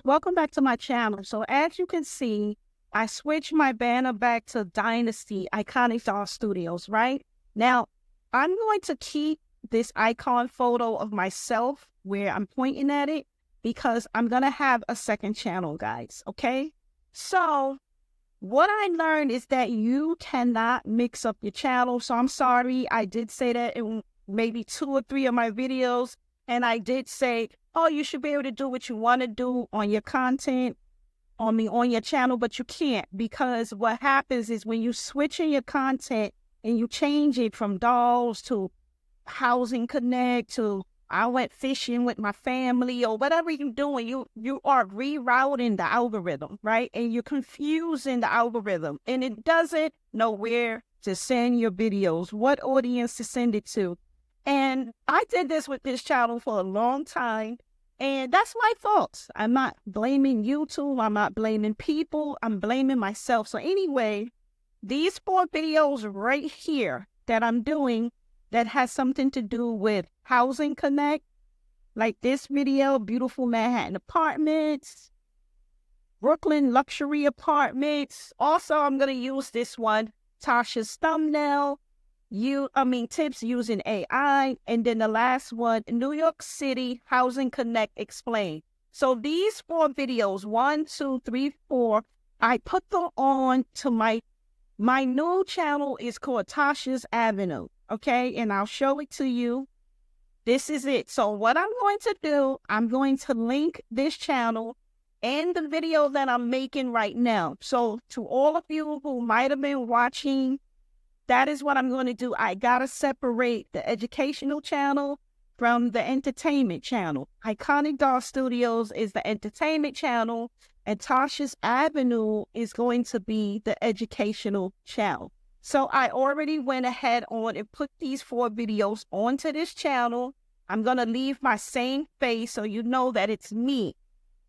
welcome back to my channel. So as you can see, I switched my banner back to Dynasty Iconic Doll Studios, right? Now, I'm going to keep this icon photo of myself where I'm pointing at it because I'm going to have a second channel, guys, okay? So what I learned is that you cannot mix up your channel. So I'm sorry, I did say that in maybe 2 or 3 of my videos. And I did say, oh, you should be able to do what you want to do on your content, on your channel, but you can't, because what happens is when you switch in your content and you change it from dolls to Housing Connect to I went fishing with my family or whatever you're doing, you are rerouting the algorithm, right? And you're confusing the algorithm, and it doesn't know where to send your videos, what audience to send it to. And I did this with this channel for a long time, and that's my fault. I'm not blaming YouTube. I'm not blaming people. I'm blaming myself. So anyway, these 4 videos right here that I'm doing that has something to do with Housing Connect, like this video, beautiful Manhattan apartments, Brooklyn luxury apartments. Also, I'm going to use this one, Tasha's thumbnail, tips using AI. And then the last one, New York City Housing Connect explained. So these 4 videos, 1, 2, 3, 4, I put them on to my new channel is called Tasha's Avenue. Okay, and I'll show it to you. This is it. So what I'm going to do, I'm going to link this channel and the video that I'm making right now. So to all of you who might have been watching, that is what I'm going to do. I got to separate the educational channel from the entertainment channel. Iconic Doll Studios is the entertainment channel, and Tasha's Avenue is going to be the educational channel. So I already went ahead on and put these 4 videos onto this channel. I'm going to leave my same face so you know that it's me.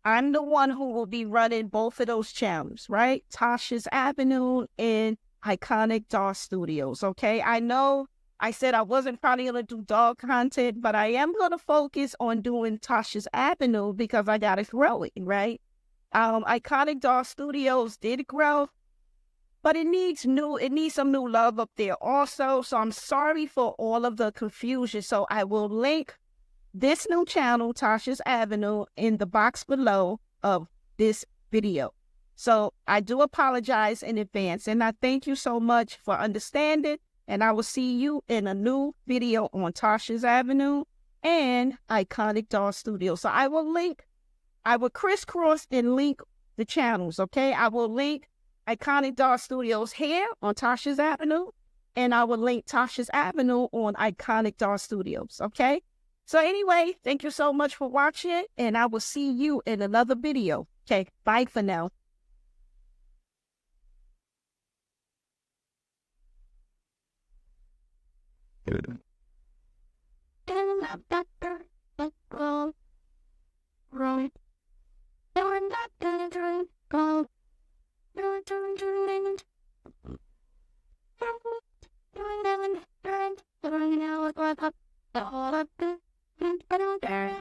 I'm the one who will be running both of those channels, right? Tasha's Avenue and Iconic Doll Studios, okay? I know I said I wasn't probably going to do doll content, but I am going to focus on doing Tasha's Avenue because I got it growing, right? Iconic Doll Studios did grow, but it needs some new love up there also. So I'm sorry for all of the confusion. So I will link this new channel, Tasha's Avenue, in the box below of this video. So I do apologize in advance, and I thank you so much for understanding. And I will see you in a new video on Tasha's Avenue and Iconic Doll Studio. So I will crisscross and link the channels, okay? I will link Iconic Doll Studios here on Tasha's Avenue, and I will link Tasha's Avenue on Iconic Doll Studios, okay? So anyway, thank you so much for watching, and I will see you in another video. Okay, bye for now.